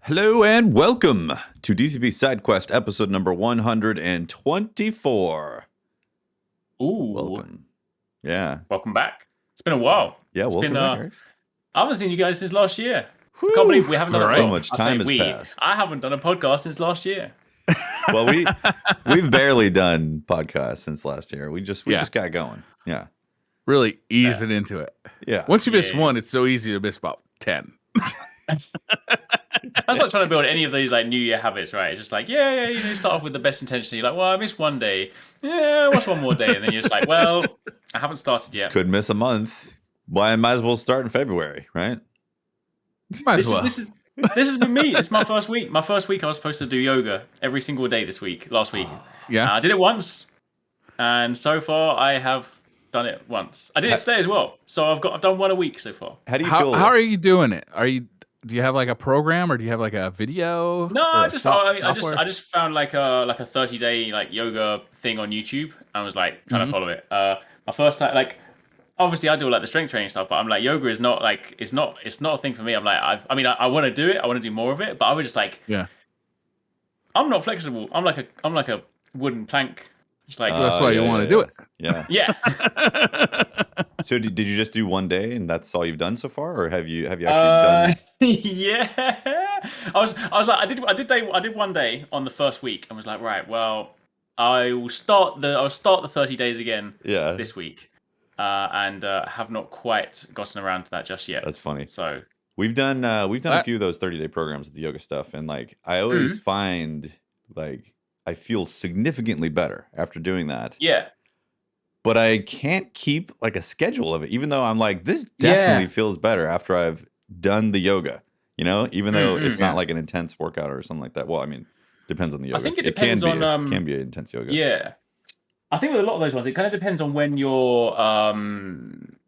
Hello and welcome to DCP SideQuest episode number 124. Ooh. Welcome. Yeah. Welcome back. It's been a while. Yeah, it's welcome been, back, Eric. I haven't seen you guys since last year. Whew. I can't believe we haven't done So much time has passed. I haven't done a podcast since last year. Well, we've barely done podcasts since last year. We just got going. Yeah. Really easing into it. Yeah. Once you miss one, it's so easy to miss about 10. That's like trying to build any of these like New Year habits, right? It's just like, you start off with the best intention. You're like, well, I missed one day. Yeah, what's one more day? And then you're just like, well, I haven't started yet. Could miss a month. Why, I might as well start in February, right? Might as well. This has been me. It's my first week. My first week, I was supposed to do yoga every single day last week. Yeah. I did it once, and so far I have done it once. I did it today as well, so I've done one a week so far. How do you feel? How are you doing it? Do you have like a program or do you have like a video? No, I just found like a 30-day like yoga thing on YouTube and was like trying to follow it. My first time, like, obviously I do like the strength training stuff, but I'm like, yoga is not like it's not a thing for me. I'm like, I want to do it. I want to do more of it, but I was just like, I'm not flexible. I'm like a wooden plank. Just like that's why you want to do it. Yeah. Yeah. So did you just do one day and that's all you've done so far, or have you actually done? Yeah. I was like, I did one day on the first week and was like, right, well, I'll start the 30 days again this week. And have not quite gotten around to that just yet. That's funny. So we've done a few of those 30-day programs with the yoga stuff, and like I always find like I feel significantly better after doing that. Yeah. But I can't keep like a schedule of it, even though I'm like, this definitely feels better after I've done the yoga, even though it's not like an intense workout or something like that. Well, I mean, depends on the yoga. I think it depends on can be an intense yoga. Yeah. I think with a lot of those ones, it kind of depends on when you're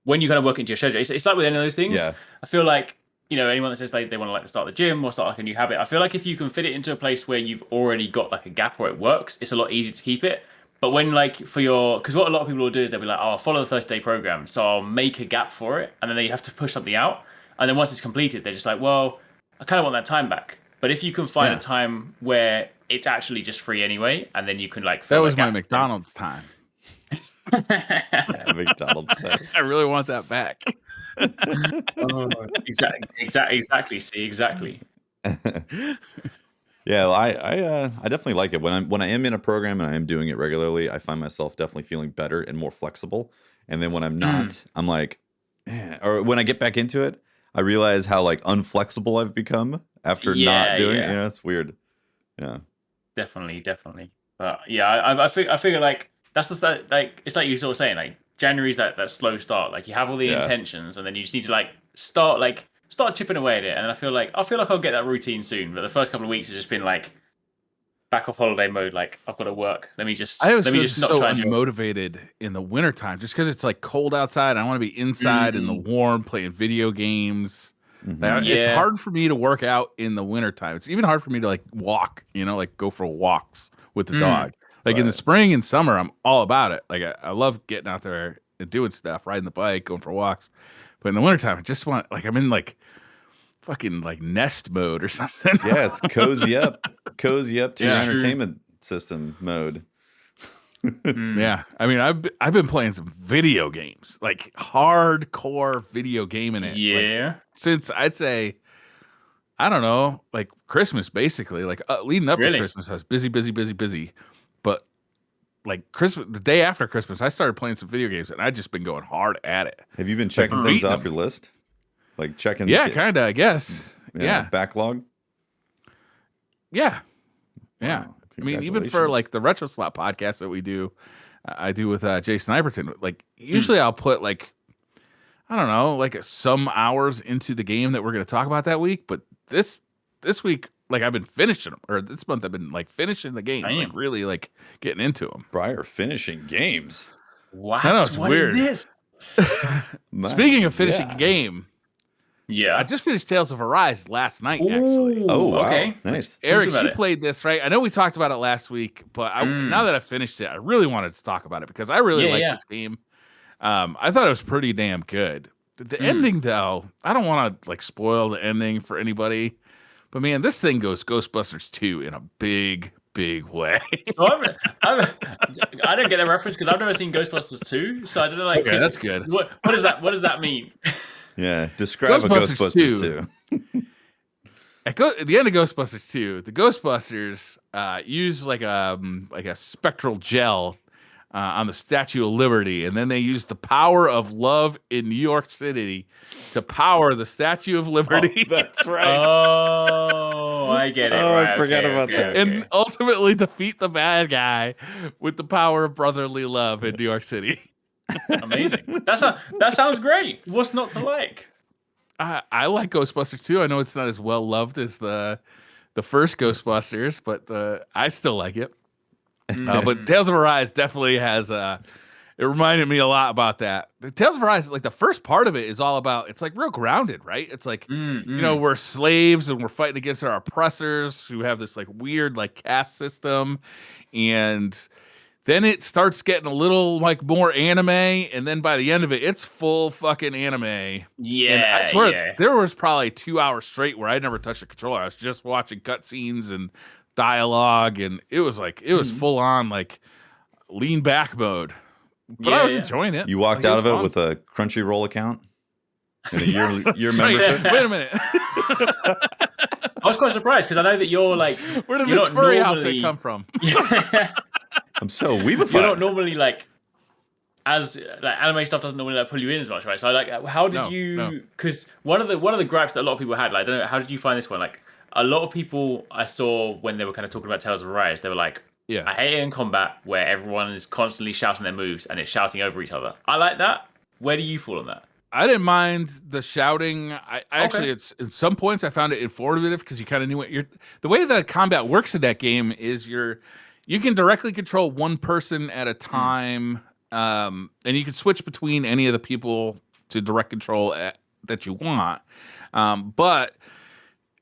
when you kind of work into your schedule. It's like with any of those things. Yeah. I feel like, anyone that says they want to like start the gym or start like a new habit, I feel like if you can fit it into a place where you've already got like a gap where it works, it's a lot easier to keep it. But when like because what a lot of people will do is they'll be like, oh, I'll follow the 30-day program, so I'll make a gap for it, and then they have to push something out, and then once it's completed, they're just like, well, I kind of want that time back. But if you can find a time where it's actually just free anyway, and then you can like that was my McDonald's time. McDonald's time. I really want that back. Exactly. See, exactly. Yeah, well, I definitely like it when I am in a program and I am doing it regularly. I find myself definitely feeling better and more flexible. And then when I'm not, I'm like, or when I get back into it, I realize how like unflexible I've become after not doing it. It's weird. Yeah, definitely. But yeah, I figure like that's the like it's like you sort of saying like January's that slow start. Like you have all the intentions, and then you just need to like start chipping away at it. And I feel like I'll get that routine soon. But the first couple of weeks has just been like back off holiday mode. Like I've got to work. Let me just not try and unmotivated in the wintertime just because it's like cold outside. I want to be inside in the warm playing video games. Like, it's hard for me to work out in the wintertime. It's even hard for me to like walk, like go for walks with the dog. Like in the spring and summer, I'm all about it. Like I love getting out there and doing stuff, riding the bike, going for walks. But in the wintertime, I just want like I'm in like fucking like nest mode or something. Yeah, it's cozy up to your entertainment system mode. Yeah, I mean, I've been playing some video games, like hardcore video gaming it. Yeah, like, since I'd say, I don't know, like Christmas, basically, like leading up to Christmas, I was busy. But like Christmas, the day after Christmas, I started playing some video games, and I've just been going hard at it. Have you been checking things off your list? Like checking? Yeah, kind of, I guess. Yeah. Backlog? Yeah. Wow. I mean, even for like the Retro Slot podcast that we do, I do with Jason Iverton, like usually I'll put like, I don't know, like some hours into the game that we're going to talk about that week. But this week, like I've been finishing them, or this month I've been like finishing the games, like really like getting into them. Briar finishing games. What? I know, it's weird. Is this? Speaking of finishing a game, I just finished Tales of Arise last night, actually. Oh, wow. Okay. Nice. Eric, you played this, right? I know we talked about it last week, but now that I finished it, I really wanted to talk about it because I really like this game. I thought it was pretty damn good. The ending, though, I don't want to like spoil the ending for anybody, But man, this thing goes Ghostbusters 2 in a big way. So I don't get the reference because I've never seen Ghostbusters 2, so I don't know. Like, Okay, that's good. What does that mean? Yeah, describe a Ghostbusters 2. At the end of Ghostbusters 2, the Ghostbusters use like a spectral gel on the Statue of Liberty, and then they use the power of love in New York City to power the Statue of Liberty. Oh, that's right. Oh, I get it. Right, I forgot about that. And ultimately defeat the bad guy with the power of brotherly love in New York City. Amazing. That sounds great. What's not to like? I like Ghostbusters 2. I know it's not as well loved as the first Ghostbusters, but I still like it. But Tales of Arise definitely has it reminded me a lot about that. The Tales of Arise, like the first part of it is all about, it's like real grounded, right? It's like, you know, we're slaves and we're fighting against our oppressors who have this like weird like caste system. And then it starts getting a little like more anime, and then by the end of it, it's full fucking anime. Yeah, and I swear there was probably 2 hours straight where I never touched a controller. I was just watching cutscenes and dialogue, and it was full on like lean back mode. But I was enjoying it. You walked out of it with a Crunchyroll account and a year membership. Wait a minute. I was quite surprised because I know that you're like, where did this furry outfit come from? I'm so weebified. You're not normally like, as like anime stuff doesn't normally like pull you in as much, right? So like, how did you? Because one of the gripes that a lot of people had, like, I don't know, how did you find this one? Like, a lot of people I saw when they were kind of talking about Tales of Arise, they were like, yeah, I hate it in combat where everyone is constantly shouting their moves and it's shouting over each other. I like that. Where do you fall on that? I didn't mind the shouting. I actually, it's at some points I found it informative because you kind of knew what the way the combat works in that game is you can directly control one person at a time, and you can switch between any of the people to direct control that you want. But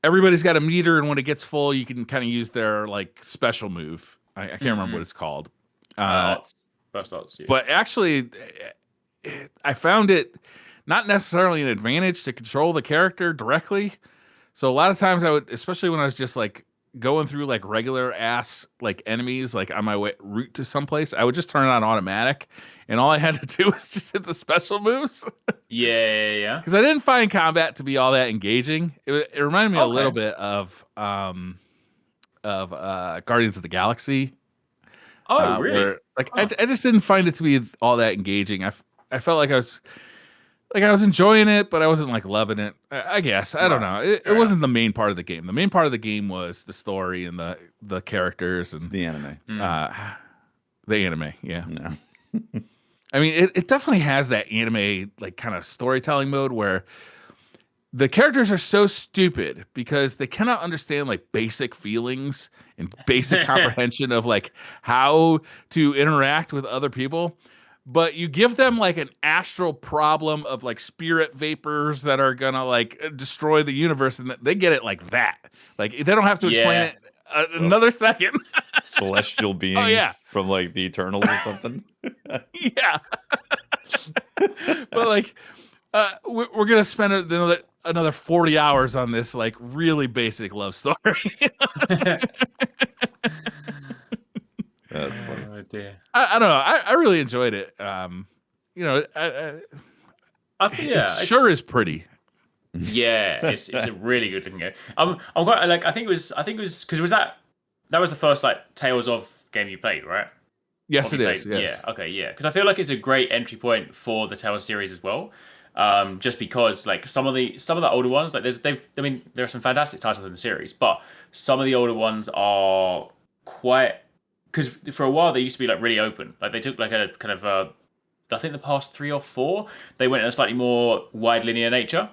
everybody's got a meter, and when it gets full, you can kind of use their like special move. I can't remember what it's called. Burst arts, yeah. But actually, I found it not necessarily an advantage to control the character directly. So a lot of times I would, especially when I was just like going through like regular ass like enemies, like on my route to someplace, I would just turn it on automatic, and all I had to do was just hit the special moves. Yeah. Because I didn't find combat to be all that engaging. It reminded me a little bit of Guardians of the Galaxy. Oh, really? Where, like I just didn't find it to be all that engaging. I felt like I was enjoying it, but I wasn't like loving it. I guess I don't know. It wasn't the main part of the game. The main part of the game was the story and the characters and the anime. The anime, yeah. No. I mean, it definitely has that anime like kind of storytelling mode where the characters are so stupid because they cannot understand like basic feelings and basic comprehension of like how to interact with other people. But you give them like an astral problem of like spirit vapors that are gonna like destroy the universe, and they get it like that. Like they don't have to explain it another second. Celestial beings from like the Eternals or something. Yeah. But like we're gonna spend another 40 hours on this like really basic love story. That's funny. Oh dear. I don't know. I really enjoyed it. You know, I think it sure is pretty. Yeah, it's a really good looking game. I'm quite like I think it was because that was the first like Tales of game you played, right? Yes, it is. Yes. Yeah. Okay. Yeah. Because I feel like it's a great entry point for the Tales series as well. Just because like some of the older ones, like there are some fantastic titles in the series, but some of the older ones are quite, because for a while they used to be like really open. Like they took like a kind of I think the past 3 or 4 they went in a slightly more wide linear nature,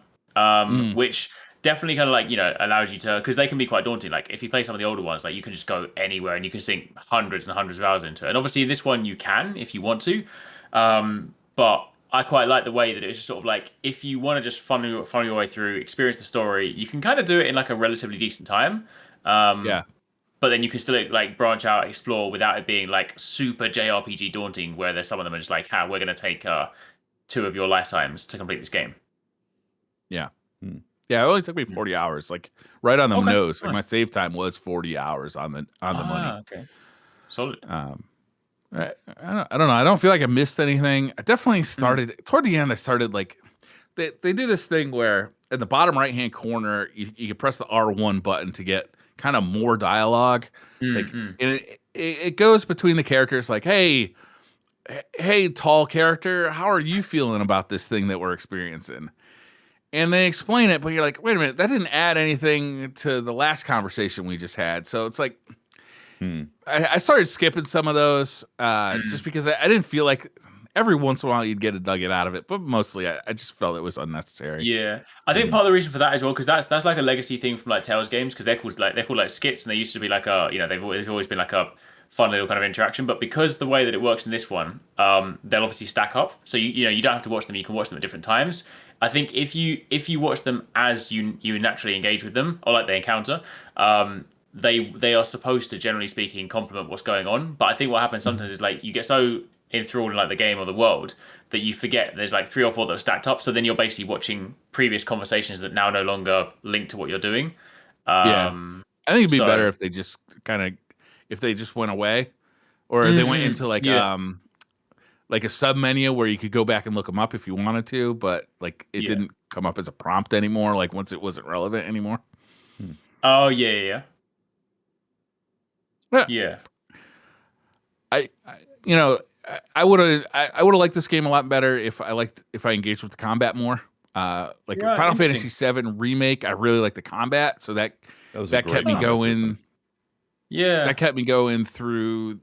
which definitely kind of like, you know, allows you to, because they can be quite daunting. Like if you play some of the older ones, like you can just go anywhere and you can sink hundreds and hundreds of hours into it. And obviously in this one you can if you want to, but I quite like the way that it's just sort of like, if you want to just funnel your way through, experience the story, you can kind of do it in like a relatively decent time. Yeah. But then you can still like branch out, explore without it being like super JRPG daunting, where there's some of them are just like, we're going to take 2 of your lifetimes to complete this game. Yeah. Yeah, it only took me 40 hours, like right on the Okay, nose. Like my nice. save time was 40 hours on the money. Okay, solid. I don't know. I don't feel like I missed anything. I definitely Mm. started toward the end. I started like they do this thing where in the bottom right hand corner you can press the R1 button to get kind of more dialogue. Like Mm. and it goes between the characters like, hey, tall character, how are you feeling about this thing that we're experiencing? And they explain it, but you're like, wait a minute, that didn't add anything to the last conversation we just had. So it's like I started skipping some of those just because I didn't feel like every once in a while you'd get a nugget out of it, but mostly I just felt it was unnecessary. Yeah, I think part of the reason for that as well, because that's like a legacy thing from like Tales games, because they're called like skits, and they used to be like a they've always been like a fun little kind of interaction. But because the way that it works in this one, they'll obviously stack up. So you don't have to watch them; you can watch them at different times. I think if you watch them as you naturally engage with them, or like they encounter, they are supposed to, generally speaking, complement what's going on. But I think what happens sometimes is like you get so enthralled in like the game or the world that you forget there's like 3 or 4 that are stacked up. So then you're basically watching previous conversations that now no longer link to what you're doing. Yeah. Um, I think it'd be better so if they just if they just went away or they went into yeah, like a sub menu where you could go back and look them up if you wanted to, but like it yeah. didn't come up as a prompt anymore, like once it wasn't relevant anymore. Oh yeah. Yeah. Yeah. I you know, I would have liked this game a lot better if I engaged with the combat more. Like Right, Final interesting. Fantasy VII remake, I really like the combat, so that was a kept great me combat system. going. Yeah. That kept me going through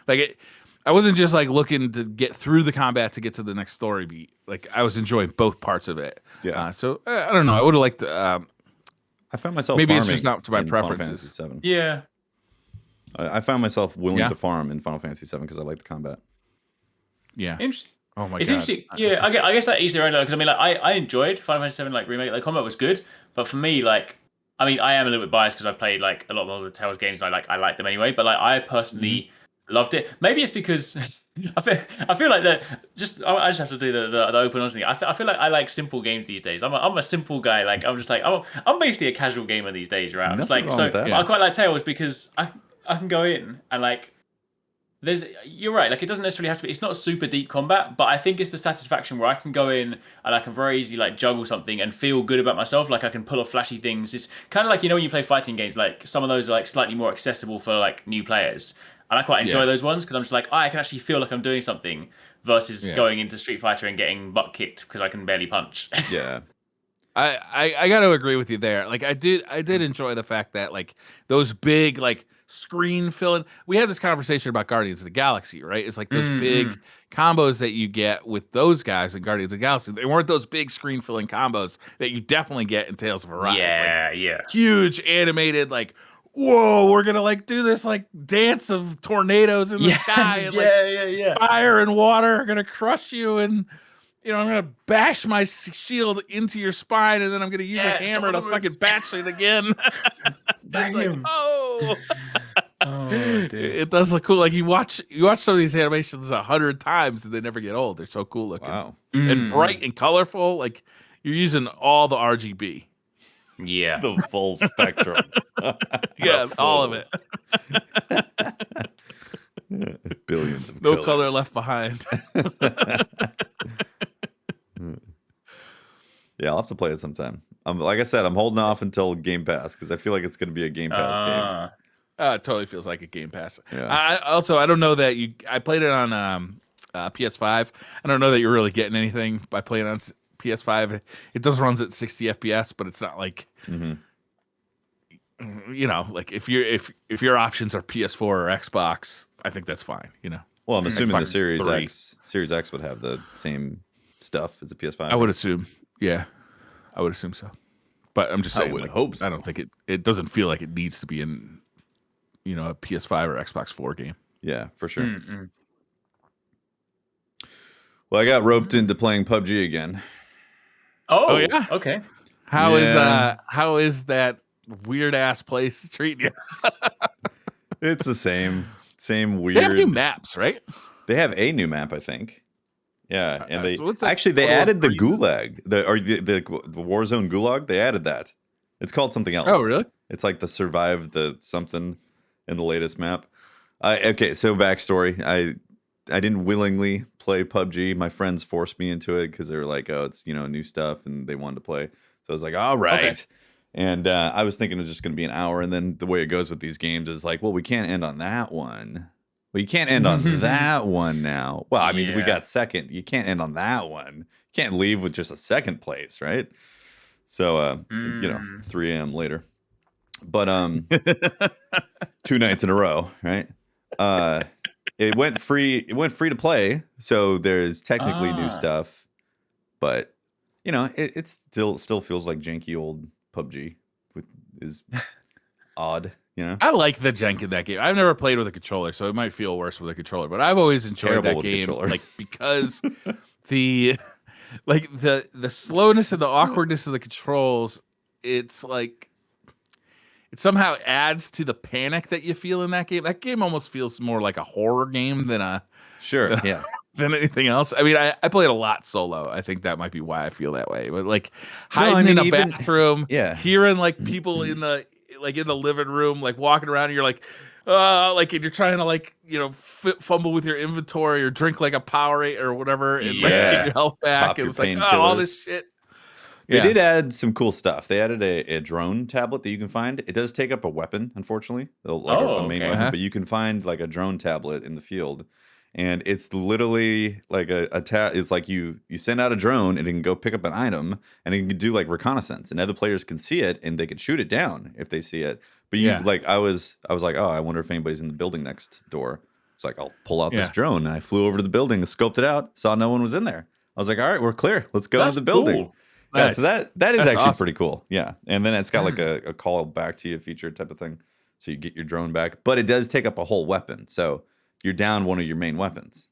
like I wasn't just like looking to get through the combat to get to the next story beat. Like I was enjoying both parts of it. Yeah. So I don't know. I would have liked. I found myself Maybe it's farming just not to my in Final preferences. Fantasy VII. Yeah. I found myself willing Yeah. to farm in Final Fantasy VII because I like the combat. Yeah. Interesting. Oh my It's god. interesting. Yeah, I guess that is their own, because I mean, like, I enjoyed Final Fantasy VII like remake. Like, combat was good, but for me, like, I mean, I am a little bit biased because I've played like a lot of the Tales games, and I like them anyway. But like, I personally loved it. Maybe it's because I feel like that. I just have to do the open honest thing. I feel like I like simple games these days. I'm a simple guy. Like, I'm just like I'm basically a casual gamer these days, right? I'm just Nothing like, wrong so with that. but I quite like Tales because I can go in and like. You're right. Like, it doesn't necessarily have to be. It's not super deep combat, but I think it's the satisfaction where I can go in and I can very easily like juggle something and feel good about myself. Like, I can pull off flashy things. It's kind of like, when you play fighting games, like some of those are like slightly more accessible for like new players, and I quite enjoy Yeah. those ones because I'm just like, I can actually feel like I'm doing something versus Yeah. going into Street Fighter and getting butt kicked because I can barely punch. Yeah. I got to agree with you there. Like I did enjoy the fact that like those big like screen filling. We had this conversation about Guardians of the Galaxy, right? It's like those big combos that you get with those guys in Guardians of the Galaxy. They weren't those big screen filling combos that you definitely get in Tales of Arise. Yeah. Huge animated like, whoa, we're gonna like do this like dance of tornadoes in the sky and yeah. fire and water are gonna crush you, and I'm gonna bash my shield into your spine, and then I'm gonna use a hammer to fucking bash it again. Bang It's like, him. oh, Oh, dude. it does look cool. Like you watch some of these animations 100 times, and they never get old. They're so cool looking, Wow. and bright and colorful. Like you're using all the RGB. Yeah. The full spectrum. Yeah, all of it. Billions of No colors. color left behind. Yeah, I'll have to play it sometime. Like I said, I'm holding off until Game Pass because I feel like it's going to be a Game Pass game. It totally feels like a Game Pass. Yeah. I don't know that I played it on PS5. I don't know that you're really getting anything by playing on PS5. It does runs at 60 FPS, but it's not like like if your options are PS4 or Xbox, I think that's fine. Well, I'm assuming the Xbox Series X would have the same stuff as a PS5. I would assume, yeah, I would assume so. But I'm just saying, would hope so. I don't think it doesn't feel like it needs to be in a PS5 or Xbox 4 game. Yeah, for sure. Well, I got roped into playing PUBG again. Oh yeah? Okay. How is that weird ass place treating you? It's the same weird. They have new maps, right? They have a new map, I think. Yeah, and they so actually they added the gulag, the Warzone gulag. They added that. It's called something else. Oh, really? It's like the survive the something in the latest map. Okay, so backstory. I didn't willingly play PUBG. My friends forced me into it because they were like, "Oh, it's new stuff," and they wanted to play. So I was like, "All right." Okay. And I was thinking it was just going to be an hour, and then the way it goes with these games is like, well, we can't end on that one. Well, you can't end on that one now. Well, I mean, we got second. You can't end on that one. You can't leave with just a second place, right? So, 3 a.m. later. But 2 nights in a row, right? It went free. It went free to play, so there's technically new stuff, but it still feels like janky old PUBG, which is odd. I like the jank in that game. I've never played with a controller, so it might feel worse with a controller. But I've always enjoyed that game, like because the slowness and the awkwardness of the controls. It's like it somehow adds to the panic that you feel in that game. That game almost feels more like a horror game than than anything else. I mean, I played a lot solo. I think that might be why I feel that way. But like hiding in a bathroom, hearing like people in the living room, like walking around, and you're like, and you're trying to fumble with your inventory or drink like a Powerade or whatever, and get your health back. And it's like, all this shit. They did add some cool stuff. They added a drone tablet that you can find. It does take up a weapon, unfortunately, a main weapon, but you can find like a drone tablet in the field, and it's literally like it's like you send out a drone and it can go pick up an item and it can do like reconnaissance, and other players can see it and they can shoot it down if they see it. But I was like, oh, I wonder if anybody's in the building next door. It's like, I'll pull out this drone, and I flew over to the building, scoped it out, saw no one was in there. I was like, all right, we're clear. Let's go into the building. Cool. Yeah, so that is actually awesome. Pretty cool. Yeah, and then it's got like a call back to you feature type of thing, so you get your drone back. But it does take up a whole weapon, so you're down one of your main weapons.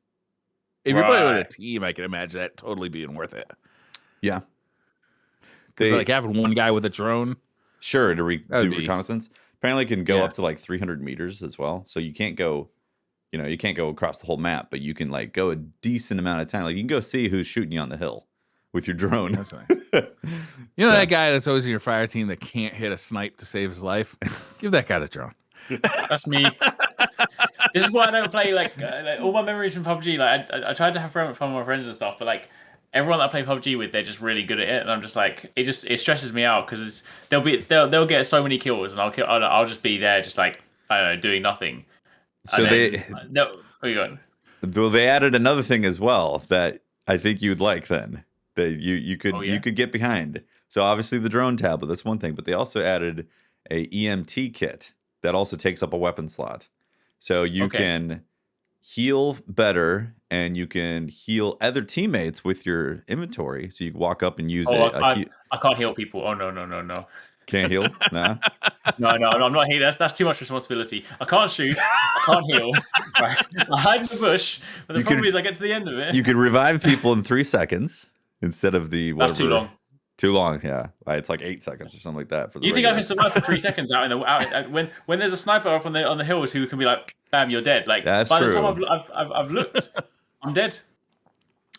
If you're playing with a team, I can imagine that totally being worth it. Yeah, because like having one guy with a drone, sure, to do reconnaissance. Apparently, it can go up to like 300 meters as well. So you can't go, you can't go across the whole map, but you can like go a decent amount of time. Like you can go see who's shooting you on the hill with your drone. That's right. That guy that's always in your fire team that can't hit a snipe to save his life? Give that guy the drone. That's me. This is why I don't play like all my memories from PUBG. Like I tried to have fun with my friends and stuff, but like everyone that I play PUBG with, they're just really good at it, and I'm just like it stresses me out because they'll get so many kills, and I'll just be there just like I don't know, doing nothing. So where you going? Well, they added another thing as well that I think you'd like then. That you could get behind. So obviously the drone tablet, that's one thing, but they also added a EMT kit that also takes up a weapon slot. So you can heal better, and you can heal other teammates with your inventory. So you can walk up and use it. I can't heal people. Oh no. Can't heal? Nah. No, I'm not healing. That's too much responsibility. I can't shoot. I can't heal. Right. I hide in the bush, but the problem is I get to the end of it. You can revive people in 3 seconds instead of the whatever. That's too long. Too long, yeah. It's like 8 seconds or something like that. For the you think I can survive for 3 seconds when there's a sniper up on the hills who can be like, bam, you're dead. Like that's by true. the time I've looked, I'm dead.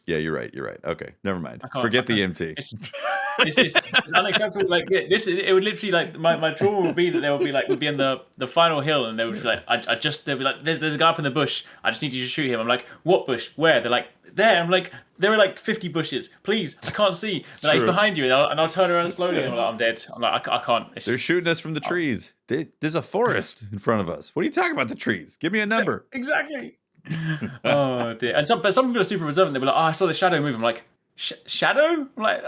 Yeah, you're right. Okay, never mind. Forget the EMT. It's unacceptable. Like this, it would literally like my trauma would be that they would be in the final hill, and they would be like, they'd be like, there's a guy up in the bush. I just need you to shoot him. I'm like, what bush? Where? They're like, there. I'm like, there are like 50 bushes. Please, I can't see. Like, he's behind you, and I'll turn around slowly. And I'm like, I'm dead. I'm like, I can't. They're shooting us from the trees. There's a forest in front of us. What are you talking about? The trees? Give me a number. Exactly. Oh dear. And some people are super reserved. They'll be like, oh, I saw the shadow move. I'm like, shadow? I'm like.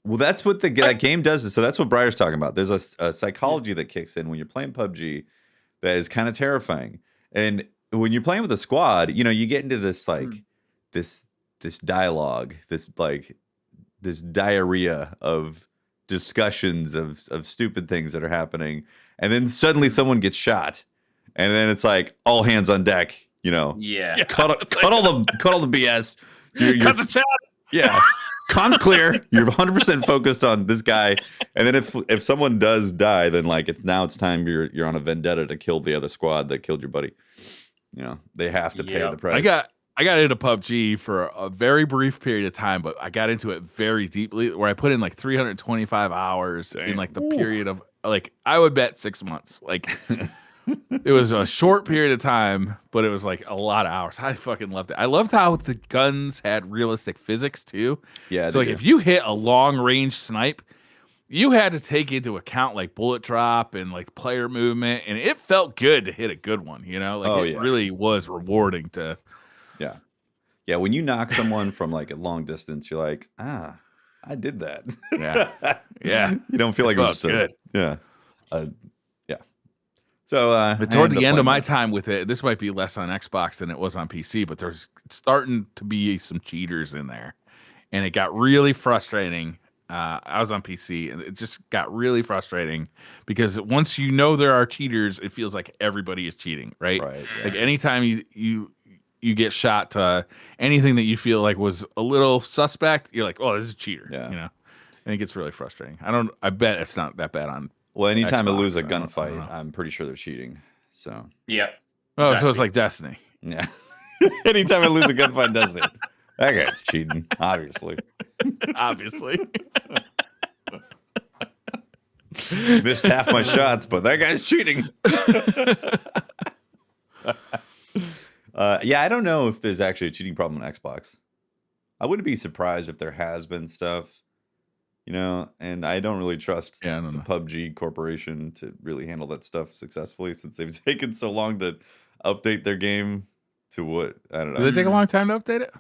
Well, that's what that game does. So that's what Briar's talking about. There's a psychology that kicks in when you're playing PUBG that is kind of terrifying. And when you're playing with a squad, you get into this like this dialogue, this diarrhea of discussions of stupid things that are happening, and then suddenly someone gets shot, and then it's like all hands on deck. Yeah. Cut all the BS. Cut the chat. Yeah. Comms clear. You're 100% focused on this guy, and then if someone does die, then like it's time you're on a vendetta to kill the other squad that killed your buddy. They have to pay the price. I got into PUBG for a very brief period of time, but I got into it very deeply where I put in like 325 hours in like the period of like I would bet 6 months. Like it was a short period of time, but it was like a lot of hours. I fucking loved it. I loved how the guns had realistic physics too. Yeah. So like if you hit a long range snipe, you had to take into account like bullet drop and like player movement, and it felt good to hit a good one, you know? Like it really was rewarding to Yeah. Yeah, when you knock someone from like a long distance, you're like, I did that. Yeah. Yeah. You don't feel like it was just good. Yeah. Yeah. So but toward the end of my time with it, this might be less on Xbox than it was on PC, but there's starting to be some cheaters in there. And it got really frustrating. I was on PC, and it just got really frustrating because once you know there are cheaters, it feels like everybody is cheating, right? Right. Like anytime you get shot to anything that you feel like was a little suspect, you're like, oh, this is a cheater. Yeah. You know? And it gets really frustrating. I bet it's not that bad on anytime Xbox, I lose a gunfight, I'm pretty sure they're cheating. So Yeah. Oh, exactly. So it's like Destiny. Yeah. Anytime I lose a gunfight in Destiny, that guy's cheating, obviously. Obviously. Missed half my shots, but that guy's cheating. Yeah, I don't know if there's actually a cheating problem on Xbox. I wouldn't be surprised if there has been stuff, you know, and I don't really trust the PUBG Corporation to really handle that stuff successfully since they've taken so long to update their game to what, I don't know. Did they take a long time to update it?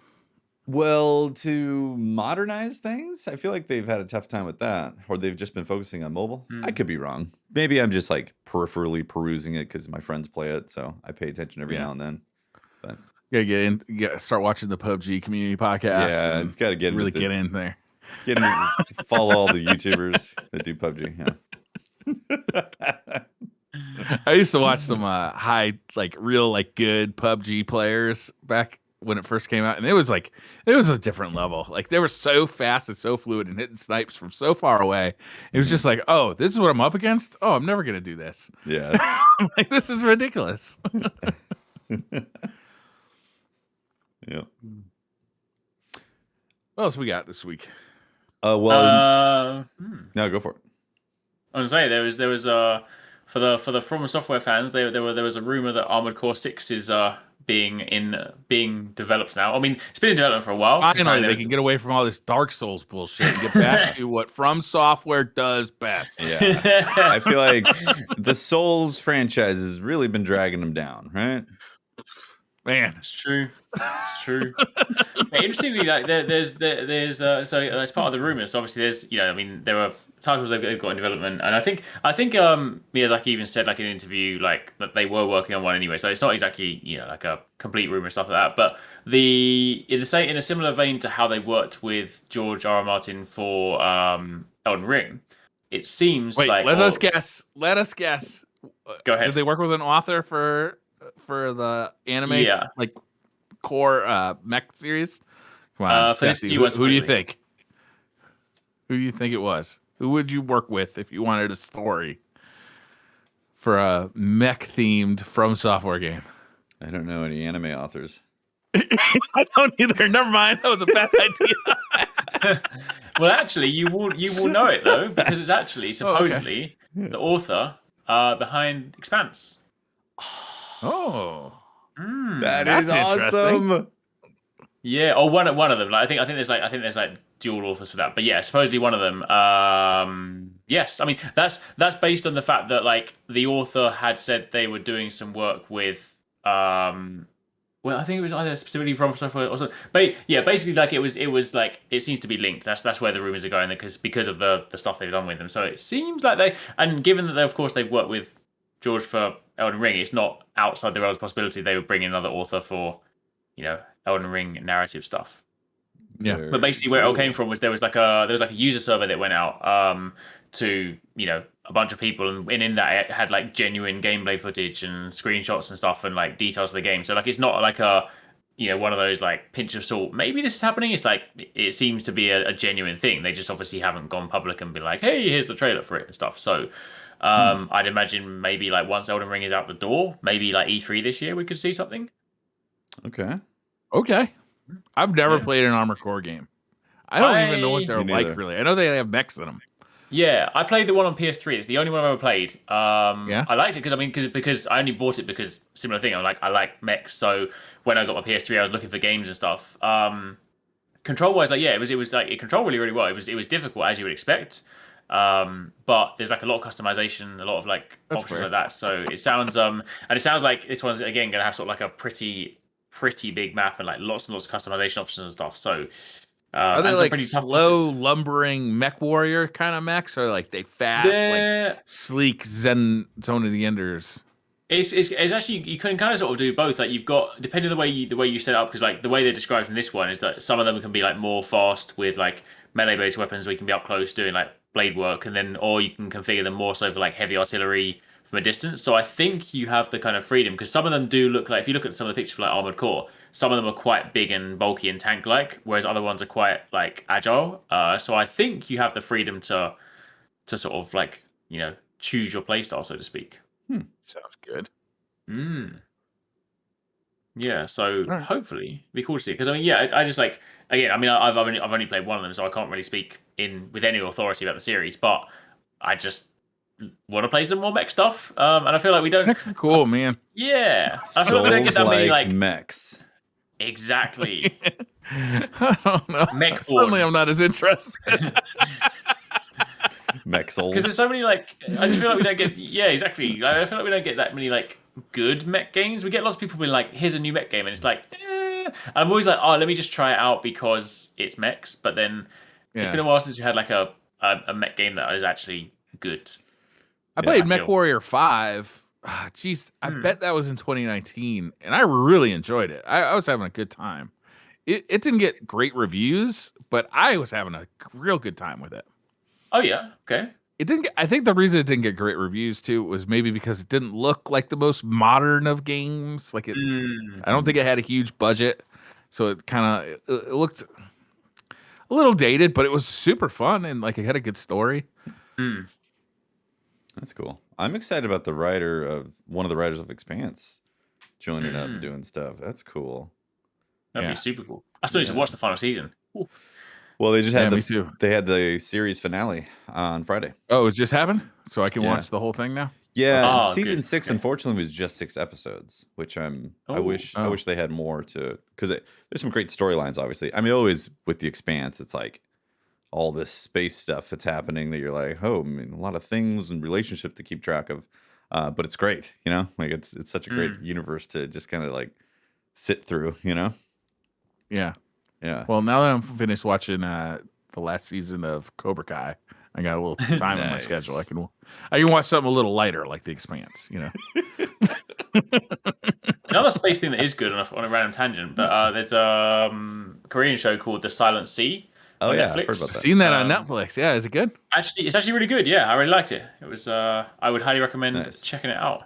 Well, to modernize things, I feel like they've had a tough time with that, or they've just been focusing on mobile. I could be wrong. Maybe I'm just like peripherally perusing it because my friends play it, so I pay attention every now and then. But Start watching the PUBG community podcast. Yeah, got to get really get in there. Follow all the YouTubers that do PUBG. Yeah. I used to watch some real good PUBG players back when it first came out, and it was a different level. Like they were so fast and so fluid and hitting snipes from so far away. It was just like, oh, this is what I'm up against. Oh, I'm never gonna do this. Yeah. Like this is ridiculous. Yep. What else we got this week? No, go for it. I was gonna say there was for the From Software fans, there was a rumor that Armored Core 6 is being developed now. I mean, it's been in development for a while. Finally, they can get away from all this Dark Souls bullshit and get back to what From Software does best. Yeah. I feel like the Souls franchise has really been dragging them down, right? Man, it's true. It's true. Interestingly, like there's so as part of the rumors, obviously there's there are titles they've got in development, and I think Miyazaki even said like in an interview like that they were working on one anyway. So it's not exactly like a complete rumor and stuff like that. But in a similar vein to how they worked with George R. R. Martin for Elden Ring, it seems like let us guess. Go ahead. Did they work with an author for the anime core Mech series? Come on, Jesse, who do you think? Who do you think it was? Who would you work with if you wanted a story for a mech themed From Software game? I don't know any anime authors. I don't either. Never mind. That was a bad idea. Well, actually, you will know it though because it's actually supposedly the author behind Expanse. Oh, that is awesome. Yeah, or one of them. Like, I think there's dual authors for that. But yeah, supposedly one of them. Yes, I mean that's based on the fact that like the author had said they were doing some work with well, I think it was either specifically From Software or something. But yeah, basically like it was like it seems to be linked. That's where the rumors are going because of the stuff they've done with them. So it seems like given that of course they've worked with George for Elden Ring, it's not outside the realms of possibility they would bring in another author for, Elden Ring narrative stuff. Yeah. But basically where it all came from was there was like a user survey that went out to, a bunch of people, and in that it had like genuine gameplay footage and screenshots and stuff and like details of the game. So like it's not like a one of those like pinch of salt, maybe this is happening. It's like it seems to be a genuine thing. They just obviously haven't gone public and been like, hey, here's the trailer for it and stuff. So I'd imagine maybe like once Elden Ring is out the door, maybe like E3 this year we could see something. Okay. Okay. I've never played an Armored Core game. I don't even know what they're like, really. I know they have mechs in them. Yeah, I played the one on PS3. It's the only one I've ever played. Yeah. I liked it because I only bought it because similar thing. I like mechs. So when I got my PS3, I was looking for games and stuff. Control wise, like it was like it controlled really really well. It was difficult as you would expect. But there's like a lot of customization, a lot of like options like that. So it sounds and it sounds like this one's again gonna have sort of like a pretty big map and like lots and lots of customization options and stuff. So. Are they and like pretty tough slow, bosses. lumbering mech warrior kind of mechs, or like they fast, like sleek Zen Zone of the Enders? It's actually you can kind of sort of do both. Like you've got depending on the way you set it up, because like the way they're described in this one is that some of them can be like more fast with like melee based weapons where you can be up close doing like blade work, and then or you can configure them more so for like heavy artillery from a distance. So I think you have the kind of freedom because some of them do look like if you look at some of the pictures for like Armored Core, some of them are quite big and bulky and tank like, whereas other ones are quite like agile. So I think you have the freedom to sort of like choose your playstyle, so to speak. Sounds good. Yeah, so hopefully it'd be cool to see because I mean, I just like again, I mean, I've only played one of them, so I can't really speak with any authority about the series, but I just want to play some more mech stuff, and I feel like we don't. Mechs are cool, man. Yeah, I feel like we don't get that many like mechs. Exactly. I don't know. Mech Suddenly, I'm not as interested. Mech souls. Because there's so many like I just feel like we don't get exactly. I feel like we don't get that many like good mech games. We get lots of people being like, "Here's a new mech game," and it's like, I'm always like, "Oh, let me just try it out because it's mechs." But then it's been a while since we had like a mech game that is actually good. I played Mech Warrior 5. Jeez, I bet that was in 2019, and I really enjoyed it. I was having a good time. It didn't get great reviews, but I was having a real good time with it. Oh yeah, okay. It didn't get, I think the reason it didn't get great reviews too was maybe because it didn't look like the most modern of games. Like I don't think it had a huge budget, so it kind of it looked a little dated, but it was super fun and like it had a good story. That's cool. I'm excited about one of the writers of Expanse joining up and doing stuff. That's cool. That'd be super cool. I still need to watch the final season. Ooh. Well, they just had me too. They had the series finale on Friday. Oh, it just happened? So I can watch the whole thing now? Yeah, season 6 unfortunately was just 6 episodes, which I wish they had more to because there's some great storylines. Obviously, I mean, always with the Expanse, it's like all this space stuff that's happening that you're like, oh, I mean, a lot of things and relationship to keep track of, but it's great, like it's such a great universe to just kind of like sit through, Yeah. Yeah. Well, now that I'm finished watching the last season of Cobra Kai, I got a little time in my schedule. I can watch something a little lighter like The Expanse, Another space thing that is good on a random tangent, but there's a Korean show called The Silent Sea. Oh yeah, Netflix. I've heard about that. Seen that on Netflix. Yeah, is it good? Actually, it's actually really good. Yeah, I really liked it. It was. I would highly recommend checking it out.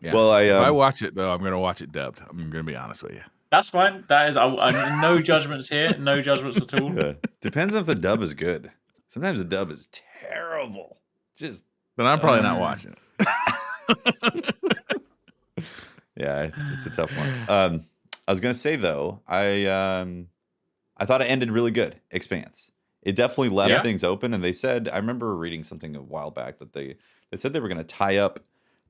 Yeah. Well, if I watch it though, I'm gonna watch it dubbed. I'm gonna be honest with you. That's fine. That is. No judgments here. No judgments at all. Yeah. Depends if the dub is good. Sometimes the dub is terrible. Then I'm probably not watching it. Yeah, it's a tough one. I was gonna say though, I thought it ended really good. Expanse. It definitely left things open, and they said I remember reading something a while back that they said they were going to tie up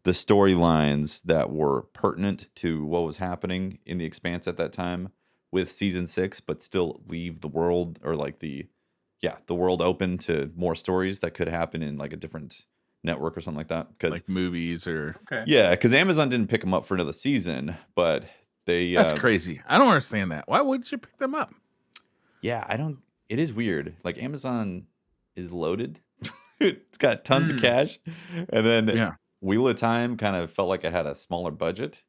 the storylines that were pertinent to what was happening in the Expanse at that time with season 6, but still leave the world or like the world open to more stories that could happen in like a different network or something like that. Because like movies or because Amazon didn't pick them up for another season, but that's crazy. I don't understand that. Why would you pick them up? Yeah, I don't. It is weird. Like Amazon is loaded. It's got tons of cash, and then Wheel of Time kind of felt like it had a smaller budget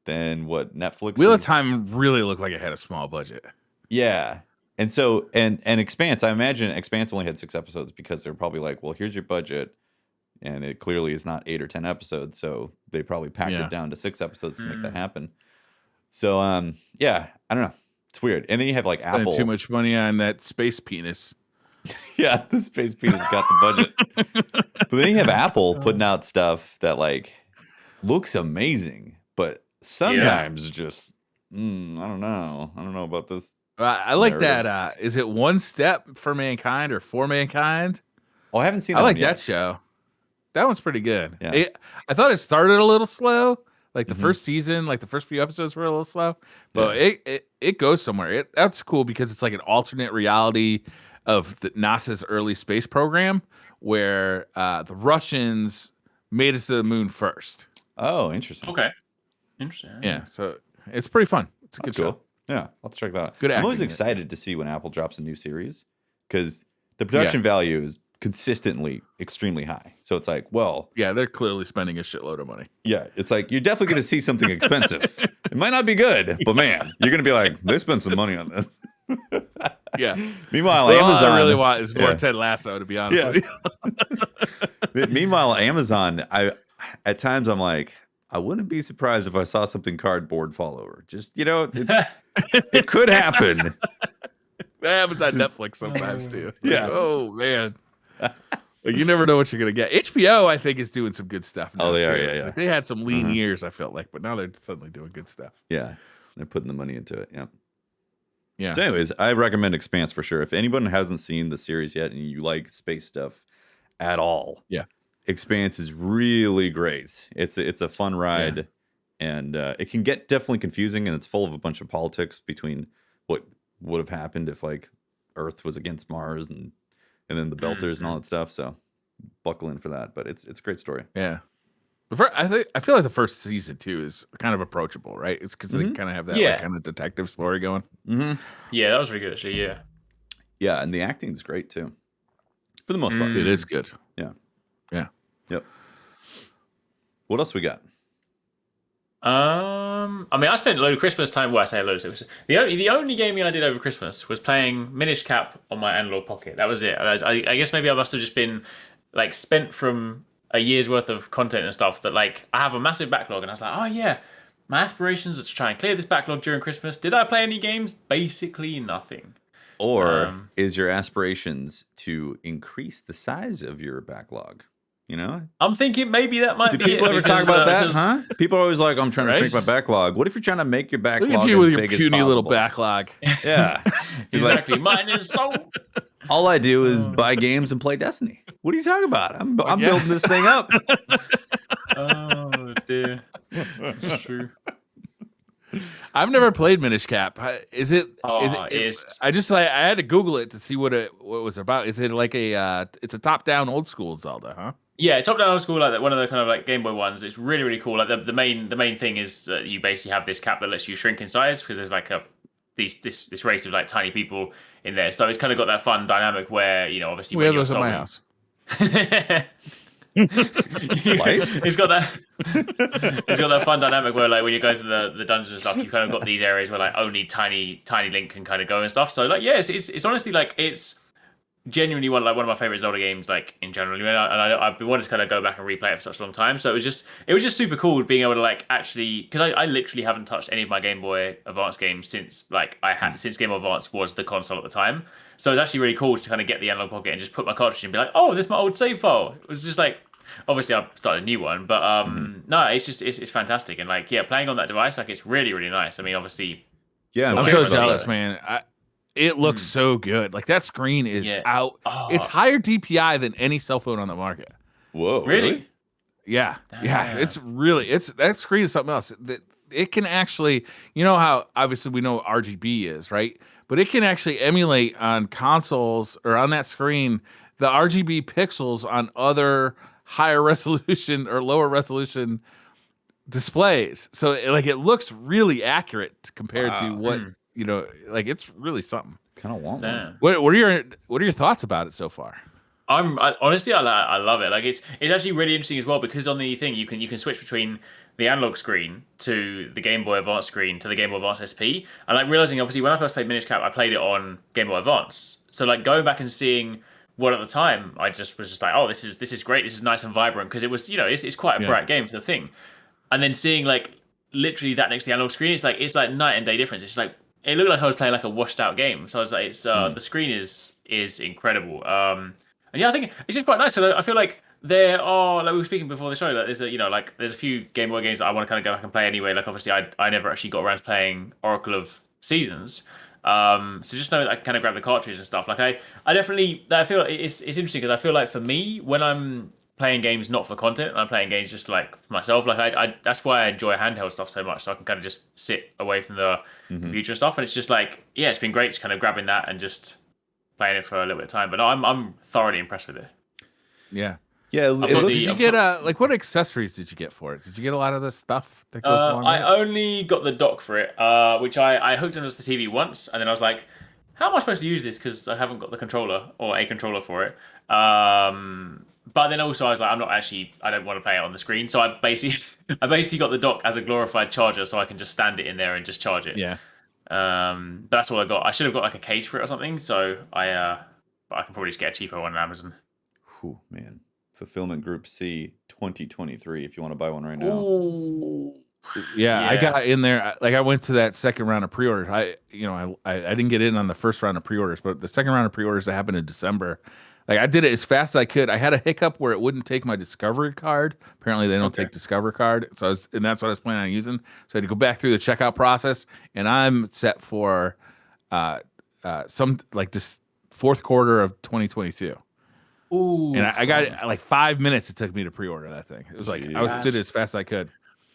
than what Netflix. Wheel of Time really looked like it had a small budget. Yeah, and so and Expanse. I imagine Expanse only had 6 episodes because they're probably like, well, here's your budget, and it clearly is not 8 or 10 episodes, so they probably packed it down to 6 episodes to make that happen. So I don't know. It's weird. And then you have like Apple. Too much money on that space penis. Yeah, the space penis got the budget. But then you have Apple putting out stuff that like looks amazing, but sometimes just I don't know. I don't know about this. I like narrative. that. Is it One Step for Mankind or For Mankind? Oh, I haven't seen I that like one that yet. show. That one's pretty good. Yeah. I thought it started a little slow. Like the Mhm. first season, like the first few episodes were a little slow, but Yeah. it goes somewhere. That's cool because it's like an alternate reality of NASA's early space program where the Russians made it to the moon first. Oh, interesting. Okay. Interesting. Yeah, so it's pretty fun. It's a That's good cool. show. Yeah, I'll check that out. Good I'm always acting in it, too. excited to see when Apple drops a new series because the production value is consistently extremely high. So it's like, well, Yeah, they're clearly spending a shitload of money. yeah, it's like you're definitely going to see something expensive. It might not be good, but man, you're going to be like, they spent some money on this. Yeah. Meanwhile, Well, Amazon. all I really want is more Yeah. Ted Lasso, to be honest with you. Meanwhile, Amazon, at times I'm like, I wouldn't be surprised if I saw something cardboard fall over. Just, it could happen. That happens on Netflix sometimes too. Yeah. Like, oh man. Like, you never know what you're gonna get. HBO, I think, is doing some good stuff now. Oh, they are, too. yeah, It's yeah. like they had some lean years, I felt like, but now they're suddenly doing good stuff. Yeah, they're putting the money into it. Yeah. Yeah. So, anyways, I recommend Expanse for sure. If anyone hasn't seen the series yet and you like space stuff at all, Yeah. Expanse is really great. It's a fun ride, and it can get definitely confusing, and it's full of a bunch of politics between what would have happened if like Earth was against Mars and then the Belters and all that stuff. So buckle in for that. But it's a great story. Yeah. I feel like the first season too is kind of approachable, right? It's because they kind of have that like, kind of detective story going. Mm-hmm. Yeah, that was really good actually. Yeah. Yeah, and the acting is great too, for the most part. It is good. Yeah. Yeah. Yep. What else we got? I mean, I spent a load of Christmas time. Well, I say a load of the only gaming I did over Christmas was playing Minish Cap on my Analogue Pocket. That was it. I guess maybe I must have just been like spent from a year's worth of content and stuff that like I have a massive backlog, and I was like, oh yeah, my aspirations are to try and clear this backlog during Christmas. Did I play any games? Basically nothing. Or is your aspirations to increase the size of your backlog? I'm thinking maybe that might Do be people it ever talk because, about that, because- huh? People are always like, I'm trying to shrink my Right? backlog. What if you're trying to make your backlog Look at you as with your big as puny little possible? backlog. Yeah. You're like, Exactly. Mine is so. all I do is buy games and play Destiny. What are you talking about? I'm building this thing up. Oh dear. It's true. I've never played Minish Cap. Is it? It's- I had to Google it to see what it was about. Is it like it's a top-down old school Zelda, huh? Yeah, top down old school, like that, one of the kind of like Game Boy ones. It's really really cool. Like the main thing is that you basically have this cap that lets you shrink in size because there's like this race of like tiny people in there. So it's kind of got that fun dynamic where obviously We when have you're those at my solving- house. It's got that fun dynamic where like when you go through the dungeons and stuff, you kind of got these areas where like only tiny Link can kind of go and stuff. So like it's honestly like it's genuinely one of my favorite Zelda games like in general. And I've been wanting to kind of go back and replay it for such a long time. So it was just super cool being able to like actually because I literally haven't touched any of my Game Boy Advance games since since Game Boy Advance was the console at the time. So it's actually really cool to kind of get the Analogue Pocket and just put my cartridge in and be like, oh, this is my old save file. It was just like, obviously I've started a new one, but no, it's fantastic. And like, yeah, playing on that device, like it's really, really nice. I mean, obviously. Yeah, I'm Okay, so so- jealous, man. It looks so good. Like that screen is out. Oh. It's higher DPI than any cell phone on the market. Whoa, Really? Yeah, yeah. Damn. That screen is something else. It can actually, how obviously we know RGB is, right? But it can actually emulate on consoles or on that screen the RGB pixels on other higher resolution or lower resolution displays. So it looks really accurate compared to what like it's really something. Kind of want Damn. one. What are your thoughts about it so far? Honestly, I love it. Like it's actually really interesting as well because on the thing you can switch between the analog screen to the Game Boy Advance screen to the Game Boy Advance SP. And like realizing obviously when I first played Minish Cap, I played it on Game Boy Advance. So like going back and seeing what at the time I was just like, oh, this is great. This is nice and vibrant because it was it's quite a bright game for the thing. And then seeing like literally that next to the analog screen, it's like night and day difference. It's like it looked like I was playing like a washed out game. So I was like, the screen is incredible. And yeah, I think it's just quite nice. So I feel like There are, like we were speaking before the show, that there's there's a few Game Boy games that I want to kind of go back and play anyway. Like obviously, I never actually got around to playing Oracle of Seasons. So just know that I can kind of grab the cartridge and stuff. Like I definitely, I feel like it's interesting because I feel like for me, when I'm playing games not for content, I'm playing games just like for myself. Like I that's why I enjoy handheld stuff so much. So I can kind of just sit away from the Mm-hmm. computer and stuff. And it's just like, yeah, it's been great just kind of grabbing that and just playing it for a little bit of time. But no, I'm thoroughly impressed with it. Yeah. Yeah, I've it got looks. Did you get like what accessories did you get for it? Did you get a lot of the stuff that goes along with I it? only got the dock for it, which I hooked onto the TV once, and then I was like, "How am I supposed to use this?" Because I haven't got the controller or a controller for it. But then also I was like, I don't want to play it on the screen, so I basically got the dock as a glorified charger, so I can just stand it in there and just charge it. Yeah. But that's all I got. I should have got like a case for it or something. But I can probably just get a cheaper one on Amazon. Whew, man. Fulfillment Group C 2023. If you want to buy one right now. Ooh. Yeah, I Yeah. got in there. Like I went to that second round of pre-orders. I didn't get in on the first round of pre-orders, but the second round of pre-orders that happened in December. Like I did it as fast as I could. I had a hiccup where it wouldn't take my Discovery card. Apparently they don't take Discover card. And that's what I was planning on using. So I had to go back through the checkout process, and I'm set for some like this fourth quarter of 2022. Ooh. And I got it like 5 minutes it took me to pre-order that thing. It was like I did it as fast as I could.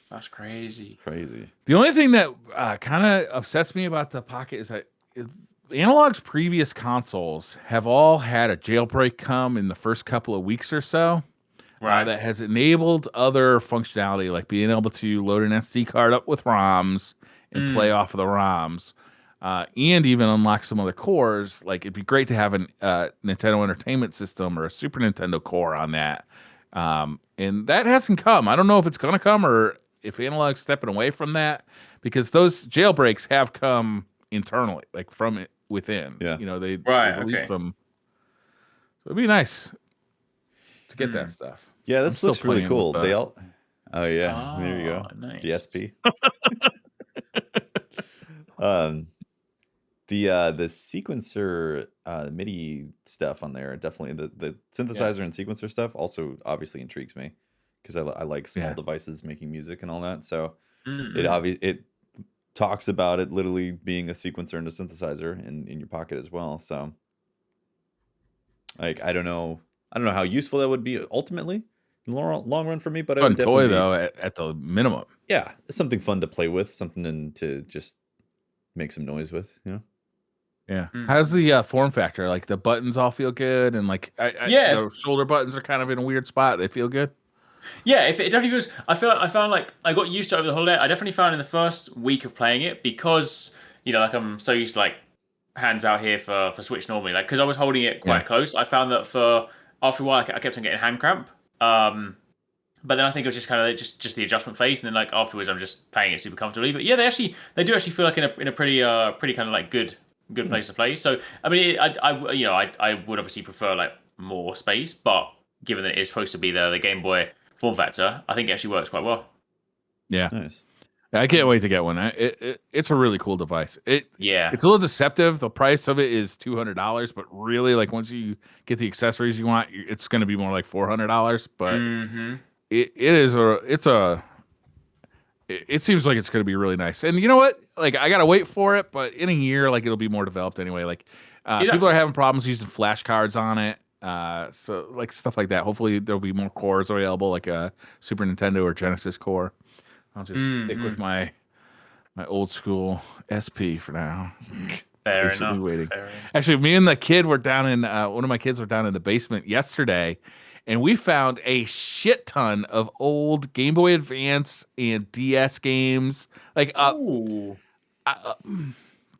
That's crazy. Crazy. The only thing that kind of upsets me about the Pocket is that Analog's previous consoles have all had a jailbreak come in the first couple of weeks or so. Right. That has enabled other functionality, like being able to load an SD card up with ROMs and play off of the ROMs, and even unlock some other cores. Like it'd be great to have a Nintendo Entertainment System or a Super Nintendo core on that. And that hasn't come. I don't know if it's going to come or if Analog's stepping away from that, because those jailbreaks have come internally, like from it within. Yeah. They Right, released okay. them. So it'd be nice to get that stuff. Yeah, I'm this still looks really playing cool. with They all. Oh yeah, there you go. Nice. DSP. The sequencer MIDI stuff on there, definitely the synthesizer and sequencer stuff also obviously intrigues me because I like small devices making music and all that. So it talks about it literally being a sequencer and a synthesizer in your pocket as well. So like I don't know how useful that would be ultimately in the long run for me, but I fun would definitely toy though at the minimum. Yeah, it's something fun to play with, something to just make some noise with, you know. Yeah. How's the form factor? Like the buttons all feel good, and like the shoulder buttons are kind of in a weird spot. They feel good. Yeah, if it definitely feels. I found like I got used to it over the holiday. I definitely found in the first week of playing it because like I'm so used to like hands out here for Switch normally. Like because I was holding it quite close. I found that after a while I kept on getting hand cramp. But then I think it was just kind of just the adjustment phase, and then like afterwards I'm just playing it super comfortably. But yeah, they do actually feel like in a pretty kind of like good place to play. So I mean, I would obviously prefer like more space, but given that it's supposed to be the Game Boy form factor, I think it actually works quite well. Yeah, nice. I can't wait to get one. It's a really cool device. It's a little deceptive. The price of it is $200, but really, like once you get the accessories you want, it's going to be more like $400. But it seems like it's going to be really nice. And you know what? Like I got to wait for it, but in a year, like it'll be more developed anyway. Like people are having problems using flashcards on it. So like stuff like that. Hopefully there'll be more cores available, like a Super Nintendo or Genesis core. I'll just stick with my old school SP for now. Fair enough. Waiting. Actually, me and the kid were down in one of my kids were down in the basement yesterday, and we found a shit ton of old Game Boy Advance and DS games, like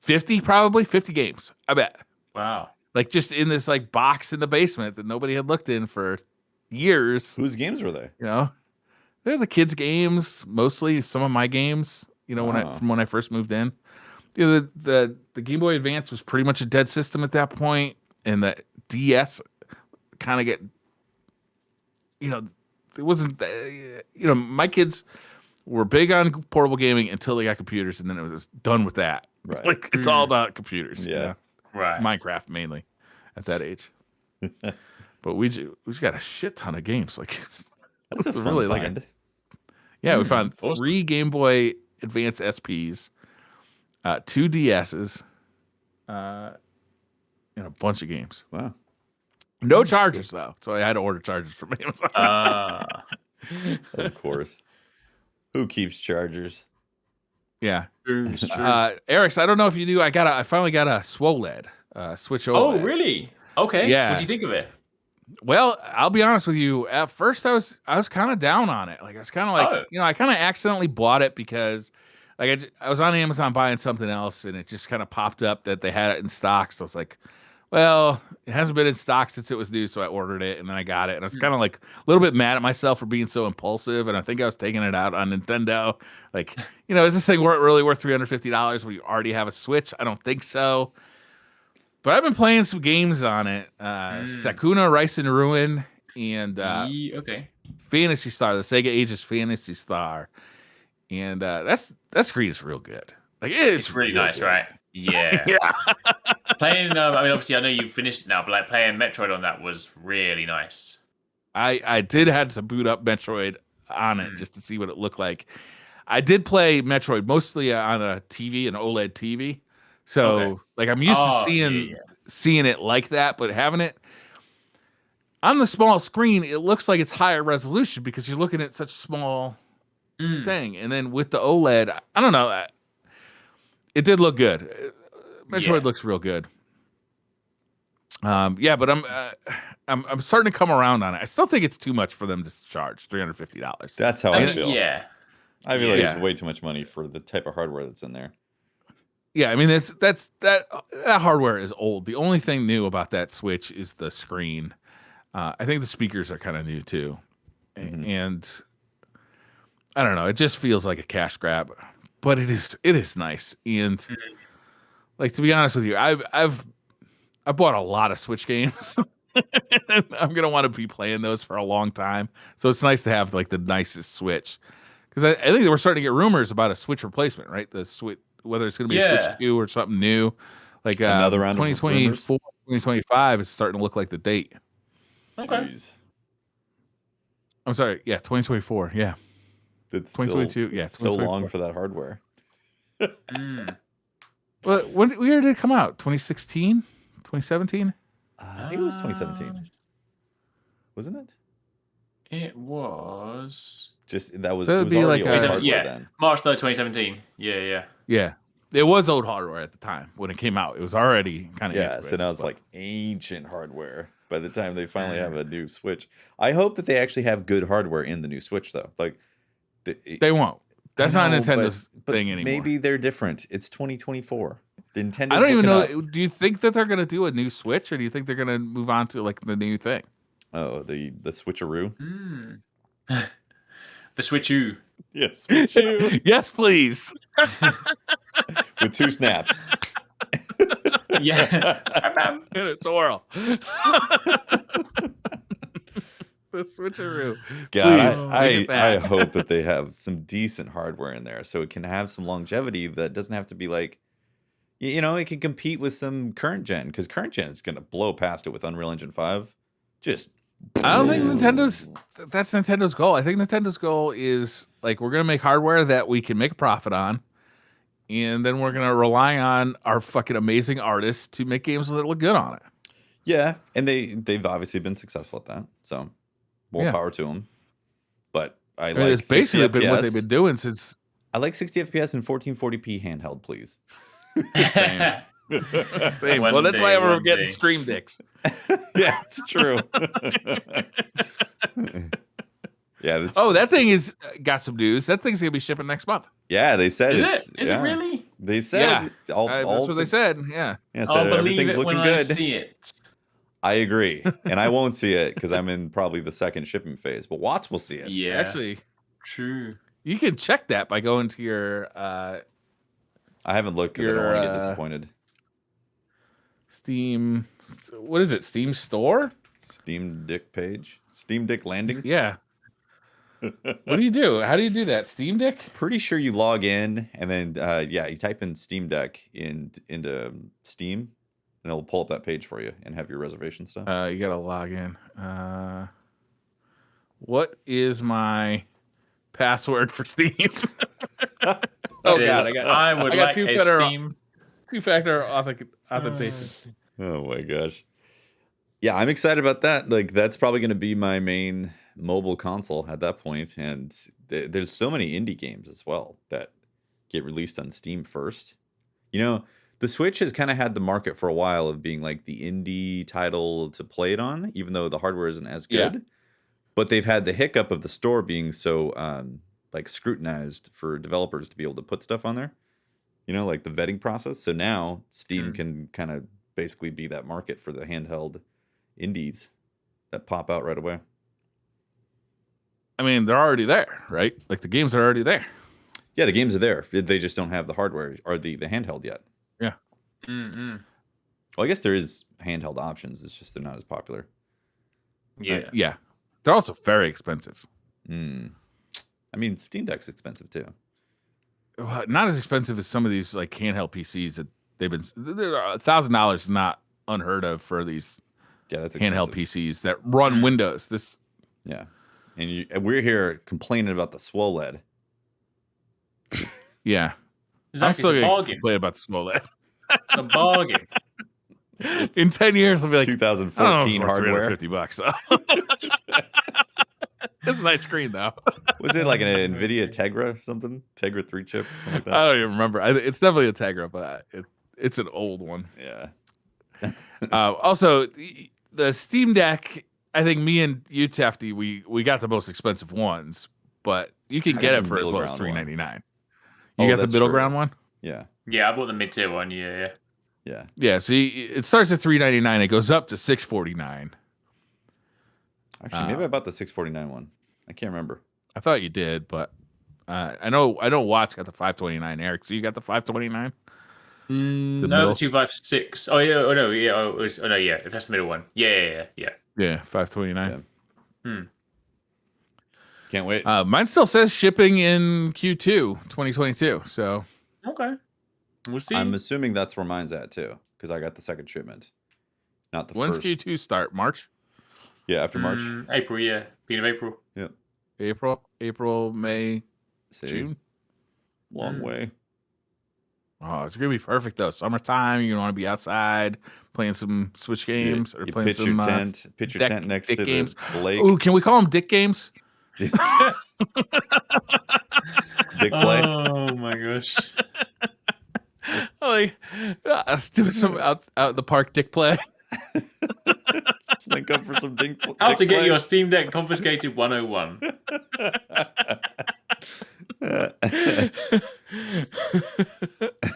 50 games, I bet. Wow. Like just in this like box in the basement that nobody had looked in for years. Whose games were they? They're the kids' games, mostly some of my games, from when I first moved in. The Game Boy Advance was pretty much a dead system at that point, and the DS kind of it wasn't, my kids were big on portable gaming until they got computers, and then it was done with that. Right. Like, it's all about computers. Yeah. Right. Minecraft mainly at that age. But we just got a shit ton of games. Like That's a it's fun really find. we found awesome. 3 Game Boy Advance SPs, 2 DSs, and a bunch of games. Wow. No chargers though, so I had to order chargers from Amazon. Of course. Who keeps chargers? Yeah. True. Eric, I don't know if you knew, I finally got a SWOLED, Switch OLED. Oh, really? Okay. Yeah. What do you think of it? Well, I'll be honest with you. At first, I was kind of down on it. Like I was kind of like, I kind of accidentally bought it because, like, I was on Amazon buying something else, and it just kind of popped up that they had it in stock. So I was like, well, it hasn't been in stock since it was new, so I ordered it, and then I got it, and I was kind of like a little bit mad at myself for being so impulsive, and I think I was taking it out on Nintendo. Like, is this thing really worth $350 when you already have a Switch? I don't think so. But I've been playing some games on it. Sakuna Rise and Ruin and Phantasy Star, the Sega Ages Phantasy Star. And that screen is real good. Like it's really nice, good. Right? Yeah. Playing, obviously I know you've finished it now, but like playing Metroid on that was really nice. I did have to boot up Metroid on it just to see what it looked like. I did play Metroid mostly on a TV, an OLED TV. So like I'm used to seeing it like that, but having it on the small screen, it looks like it's higher resolution because you're looking at such a small thing. And then with the OLED, I don't know, it did look good. Metroid looks real good. But I'm starting to come around on it. I still think it's too much for them to charge $350. That's how I feel. Yeah. I feel like it's way too much money for the type of hardware that's in there. Yeah, I mean that hardware is old. The only thing new about that Switch is the screen. I think the speakers are kind of new too, and I don't know. It just feels like a cash grab, but it is nice. And like to be honest with you, I've bought a lot of Switch games. I'm gonna want to be playing those for a long time, so it's nice to have like the nicest Switch. Because I think we're starting to get rumors about a Switch replacement, right? The Switch. Whether it's going to be a Switch 2 or something new, like another round 2024, 2025 is starting to look like the date. Okay. Jeez. I'm sorry. Yeah, 2024. Yeah. It's 2022. It's so long for that hardware. Well, when year did it come out? 2016? 2017? I think it was 2017. Wasn't it? It was. That was, so it was already old hardware then. March 3rd, 2017. Yeah. Yeah. It was old hardware at the time when it came out. It was already kind of so now it's like ancient hardware by the time they finally have a new Switch. I hope that they actually have good hardware in the new Switch though. Like they won't. That's not Nintendo's thing anymore. Maybe they're different. It's 2024. Nintendo's I don't even know. Do you think that they're going to do a new Switch, or do you think they're going to move on to like the new thing? Oh, the switcheroo. The Switchoo. Yes, Switchoo. Yes, please. With 2 snaps. Yeah. And it's oral. The switcheroo. God, I hope that they have some decent hardware in there so it can have some longevity that doesn't have to be like, it can compete with some current gen, because current gen is going to blow past it with Unreal Engine 5. I don't think that's Nintendo's goal. I think Nintendo's goal is like, we're going to make hardware that we can make a profit on, and then we're going to rely on our fucking amazing artists to make games that look good on it. Yeah, and they've obviously been successful at that, so more power to them. But I mean, it's basically been what they've been doing since. I like 60 FPS and 1440p handheld, please. Same. Well, that's why we're getting Stream Decks. Yeah, it's true. Yeah. That thing is got some news. That thing's gonna be shipping next month. Yeah, they said Is it really? They said that's what they said. Yeah. I'll believe everything's looking good. I see it. I agree, and I won't see it because I'm in probably the second shipping phase. But Watts will see it. Yeah, actually, true. You can check that by going to your. I haven't looked because I don't want to get disappointed. Steam, what is it? Steam Store? Steam Deck page? Steam Deck landing? Yeah. What do you do? How do you do that? Steam Deck? Pretty sure you log in and then you type in Steam Deck into Steam and it'll pull up that page for you and have your reservation stuff. You gotta log in. What is my password for Steam? Oh God, I would like a Steam two-factor authentication. Oh my gosh. Yeah, I'm excited about that. Like, that's probably going to be my main mobile console at that point. And there's so many indie games as well that get released on Steam first. You know, the Switch has kind of had the market for a while of being like the indie title to play it on, even though the hardware isn't as good. Yeah. But they've had the hiccup of the store being so like scrutinized for developers to be able to put stuff on there. You know, like the vetting process. So now Steam can kind of basically be that market for the handheld indies that pop out right away. I mean, they're already there, right? Like the games are already there. Yeah, the games are there. They just don't have the hardware or the handheld yet. Yeah. Mm-mm. Well, I guess there is handheld options. It's just they're not as popular. Yeah. Yeah. They're also very expensive. I mean, Steam Deck's expensive too. Well, not as expensive as some of these like handheld PCs that they've been. $1,000 is not unheard of for these that's handheld expensive. PCs that run Windows. Yeah, and we're here complaining about the SWOLED. Yeah, Exactly. I'm still it's a going to bargain. complain about the SWOLED. It's a bargain. In 10 years, I'll be like, 2014 hardware. $350. So. It's a nice screen though. Was it like an NVIDIA Tegra or something? Tegra 3 chip, something like that? I don't even remember. It's definitely a Tegra, but it's an old one. Yeah. Also, the Steam Deck. I think me and you, Tefty, we got the most expensive ones, but you can get it for as low as $399. You got the middle ground one? Yeah. Yeah, I bought the mid-tier one. Yeah. Yeah. So it starts at $399. It goes up to $649. Actually, maybe I bought the 649 one. I can't remember. I thought you did, but I know Watt's got the 529. Eric, so you got the 529? No, the 256. Oh yeah. Oh no. Yeah. Yeah. If that's the middle one. Yeah. Yeah, 529. Yeah. Can't wait. Mine still says shipping in Q2 2022. So okay, we'll see. I'm assuming that's where mine's at too, because I got the second shipment, not the When's first. When's Q2 start? March? Yeah, after March. April. Yeah, beginning of April. Yep. April, May, June. Long way. Oh, it's gonna be perfect though. Summertime, you want to be outside playing some Switch games or playing pitch some pitch your tent next to games. the lake. Ooh, can we call them Dick games? Dick play. Oh my gosh. Like, let's do some out the park Dick play. Link up for some Dick play. How to get your Steam Deck confiscated 101.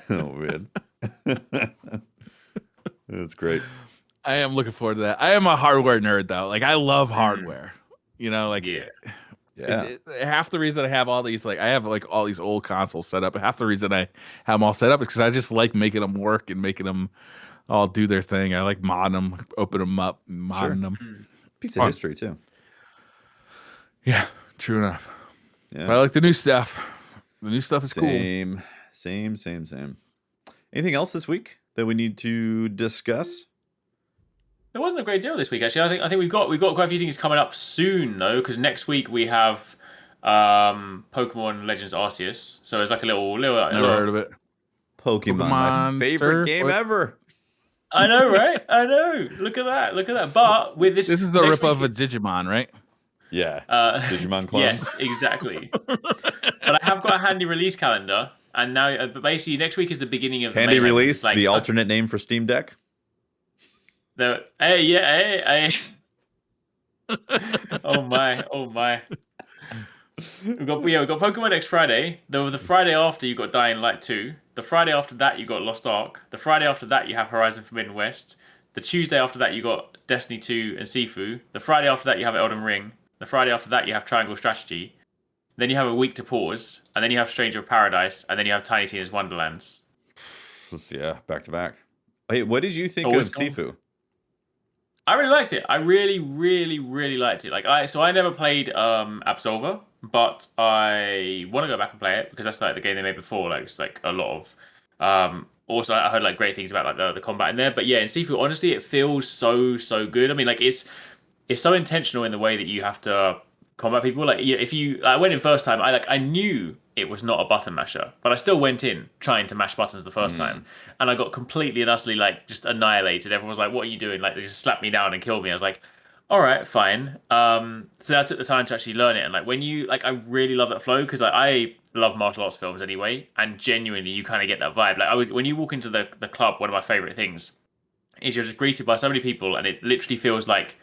Oh man. That's great. I am looking forward to that. I am a hardware nerd though. Like I love hardware. You know, like half the reason I have all these, like I have like all these old consoles set up. Half the reason I have them all set up is because I just like making them work and making them all do their thing. I like modding them, open them up, and modding them. Piece of history too. Yeah, true enough. Yeah. But I like the new stuff. The new stuff is cool. Same. Anything else this week that we need to discuss? There wasn't a great deal this week, actually. I think we've got quite a few things coming up soon though, because next week we have Pokemon Legends Arceus. So it's like a little Never heard of it. Pokemon, my favorite game ever. I know, right? I know. Look at that. But with this is the rip of a Digimon, right? Yeah. Digimon clone. Yes, exactly. But I have got a handy release calendar, and now basically next week is the beginning of handy release, like, the alternate name for Steam Deck. Hey. Oh my. We've got Pokemon next Friday. The Friday after you got Dying Light 2. The Friday after that you got Lost Ark. The Friday after that you have Horizon Forbidden West. The Tuesday after that you got Destiny 2 and Sifu. The Friday after that you have Elden Ring. The Friday after that you have Triangle Strategy. Then you have a week to pause, and then you have Stranger of Paradise, and then you have Tiny Tina's Wonderlands. Yeah, back to back. Hey, what did you think of Sifu? I really liked it. I really, really, really liked it. I never played Absolver, but I want to go back and play it because that's like the game they made before. Like it's like a lot of. Also, I heard like great things about like the combat in there. But yeah, in Sifu, honestly, it feels so good. I mean, like it's it's so intentional in the way that you have to combat people. Like if you, I went in first time, I knew it was not a button masher, but I still went in trying to mash buttons the first time, and I got completely and utterly like just annihilated. Everyone was like, "What are you doing?" Like they just slapped me down and killed me. I was like, "All right, fine." So I took the time to actually learn it, and like when you like, I really love that flow because like, I love martial arts films anyway, and genuinely you kind of get that vibe. Like when you walk into the club, one of my favorite things is you're just greeted by so many people, and it literally feels like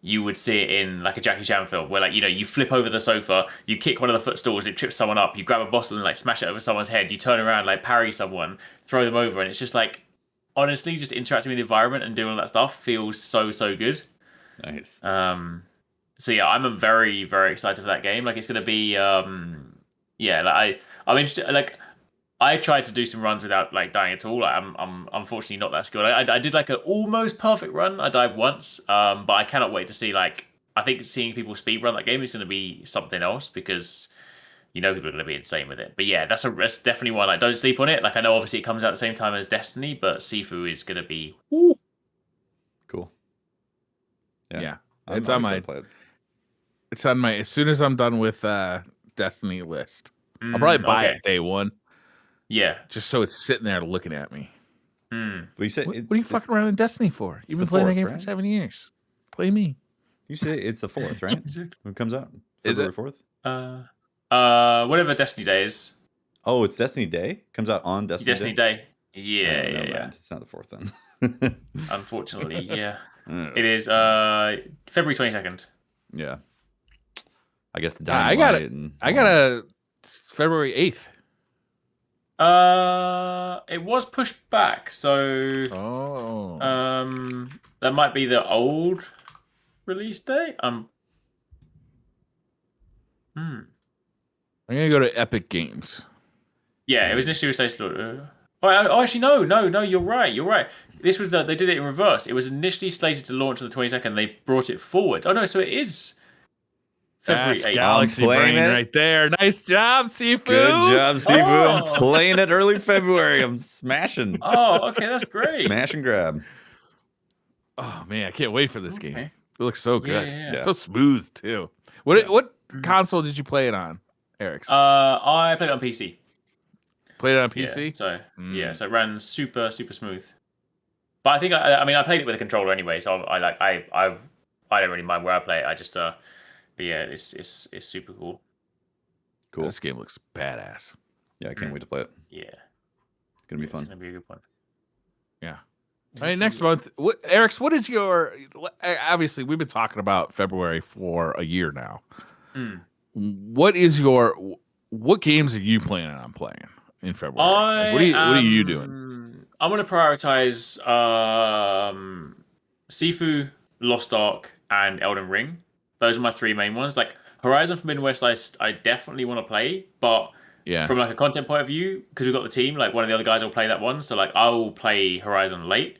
you would see it in like a Jackie Chan film where like you flip over the sofa, you kick one of the footstools, it trips someone up, you grab a bottle and like smash it over someone's head, you turn around, like parry someone, throw them over, and it's just like honestly just interacting with the environment and doing all that stuff feels so good. Nice. So yeah, I'm very very excited for that game. Like it's gonna be yeah, like I'm interested. Like I tried to do some runs without like dying at all. Like, I'm unfortunately not that skilled. I did like an almost perfect run. I died once, but I cannot wait to see like I think seeing people speed run that game is going to be something else because people are going to be insane with it. But yeah, that's definitely one. Like don't sleep on it. Like I know obviously it comes out at the same time as Destiny, but Sifu is going to be cool. Yeah, It's on my. It's on my. As soon as I'm done with Destiny list, I'll probably buy it day one. Yeah, just so it's sitting there looking at me. But you said, what are you fucking around in Destiny for? You've been playing that game for 7 years. Play me. You say it's the 4th, right? When it comes out, February 4th. Whatever Destiny Day is. Oh, it's Destiny Day. Comes out on Destiny Day. Yeah, yeah. It's not the 4th then. Unfortunately, yeah. It is February 22nd. Yeah. I guess the I got it. I got a February 8th. It was pushed back, so that might be the old release date. I'm gonna go to Epic Games. Yeah, it was initially released. Actually, no. You're right. This was they did it in reverse. It was initially slated to launch on the 22nd. They brought it forward. Oh no, so it is February 8th. Galaxy brain right there. Nice job, Sifu. Good job, Sifu. I'm playing it early February. I'm smashing. Oh, okay, that's great. Smash and grab. Oh man, I can't wait for this game. It looks so good. Yeah. So smooth too. What console did you play it on, Eric? I played it on PC. Played it on PC? Yeah, so it ran super smooth. But I think I played it with a controller anyway, so I don't really mind where I play it. I just but yeah, it's super cool. Cool. This game looks badass. Yeah, I can't wait to play it. Yeah. It's gonna be fun. It's gonna be a good one. Yeah. All right, next month, Eric, what is your? Obviously, we've been talking about February for a year now. What is your? What games are you planning on playing in February? What are you doing? I'm gonna prioritize Sifu, Lost Ark, and Elden Ring. Those are my 3 main ones. Like Horizon Forbidden West, I definitely want to play, but from like a content point of view, because we've got the team, like one of the other guys will play that one, so like I will play Horizon late,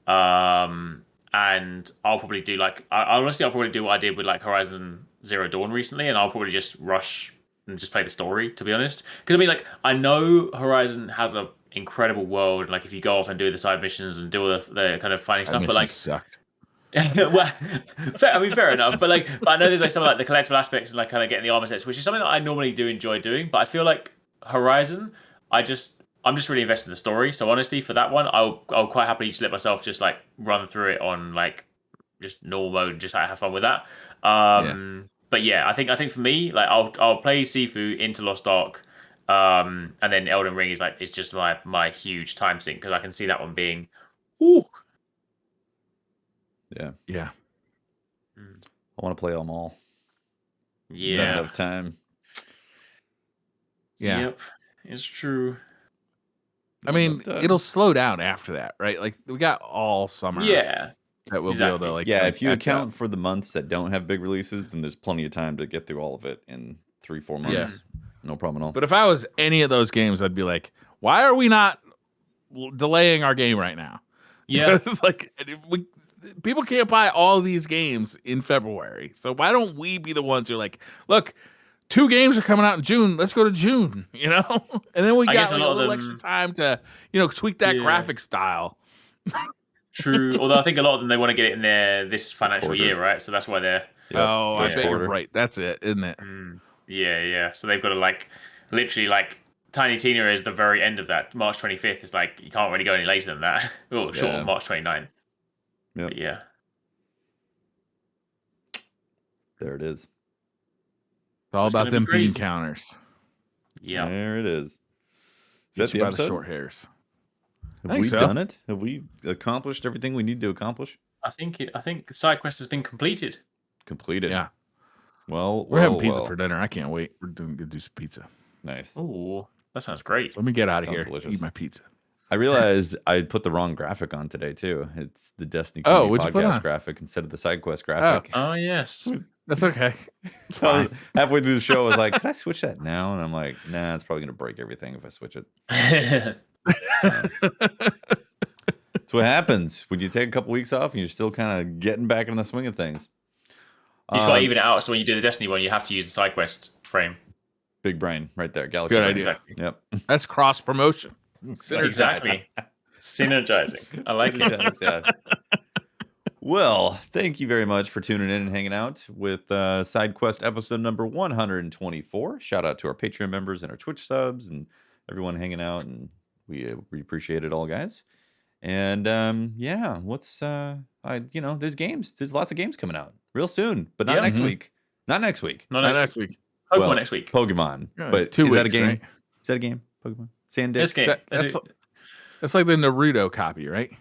and I'll probably do like I'll probably do what I did with like Horizon Zero Dawn recently, and I'll probably just rush and just play the story, to be honest. Because I mean, like I know Horizon has a incredible world, like if you go off and do the side missions and do all the kind of finding stuff, but like sucked. Well, fair enough. But I know there's like some of like the collectible aspects and like kind of getting the armor sets, which is something that I normally do enjoy doing. But I feel like Horizon, I'm just really invested in the story. So honestly, for that one, I'll quite happily just let myself just like run through it on like just normal mode and just have fun with that. But yeah, I think for me, like I'll play Sifu into Lost Ark, and then Elden Ring is like it's just my huge time sink because I can see that one being, Yeah. I want to play them all. Yeah. Not enough time. Yeah. Yep. It's true. I mean, it'll slow down after that, right? Like we got all summer. Yeah. That we'll be able to like. Yeah, if you account for the months that don't have big releases, then there's plenty of time to get through all of it in 3-4 months. Yeah. No problem at all. But if I was any of those games, I'd be like, why are we not delaying our game right now? Yeah. It's like people can't buy all these games in February. So why don't we be the ones who are like, look, 2 games are coming out in June. Let's go to June, And then we got like a little extra time to, tweak that graphic style. True. Although I think a lot of them, they want to get it in there this financial Quarter. year, right? So that's why they're. Yep, Oh, I first bet quarter. you're right. That's it, isn't it? Yeah. So they've got to literally Tiny Tina is the very end of that. March 25th is you can't really go any later than that. Oh, short of March 29th. Yep. But yeah. There it is. It's all it's about gonna be them bean crazy. counters. Yeah. There it is. Is Get that the you by the episode? short hairs. Have we so. done it? Have we accomplished everything we need to accomplish? I think SideQuest has been completed. Completed. Yeah. Well, We're having pizza for dinner. I can't wait. We're gonna do some pizza. Nice. Ooh, that sounds great. Let me get out of Sounds here. delicious. Eat my pizza. I realized I put the wrong graphic on today too. It's the Destiny Oh, Community what'd you put podcast on? graphic instead of the SideQuest graphic. Oh yes. That's okay. It's I was- fine. halfway through the show, I was like, "Can I switch that now?" And I'm like, "Nah, it's probably gonna break everything if I switch it." That's what happens when you take a couple weeks off and you're still kind of getting back in the swing of things. You just got to even it out. So when you do the Destiny one, you have to use the SideQuest frame. Big brain right there. Galaxy Good brain. idea. Exactly. Yep. That's cross promotion. Exactly. Synergizing. I like it. Synergize, yeah. Well, thank you very much for tuning in and hanging out with SideQuest episode number 124. Shout out to our Patreon members and our Twitch subs and everyone hanging out, and we appreciate it all, guys. And yeah, what's there's games. There's lots of games coming out real soon, but not next week. Not next week. Not Not next next week. Pokemon Well, next week. Pokemon. Yeah, But 2 is that a weeks, game? right? Is that a game? Pokemon. Sand This Dick? game. That's like the Naruto copy, right?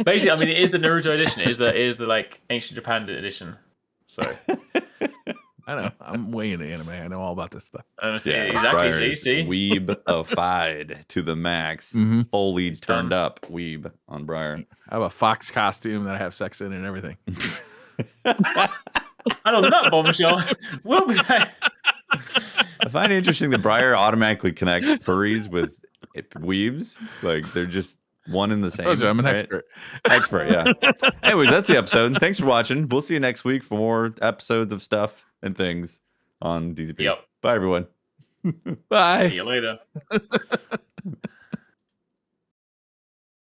Basically, I mean, it is the Naruto edition. It is the ancient Japan edition. So I know. I'm way into anime. I know all about this stuff. exactly. Briar's See. weeb-ified to the max. Mm-hmm. Fully It's turned done. up weeb on Briar. I have a fox costume that I have sex in and everything. And on that bombshell, we'll be back. I find it interesting that Briar automatically connects furries with weebs. Like they're just one and the same. Told you, I'm an right? expert. Expert, yeah. Anyways, that's the episode. Thanks for watching. We'll see you next week for more episodes of stuff and things on DZP. Yep. Bye, everyone. Bye. See you later.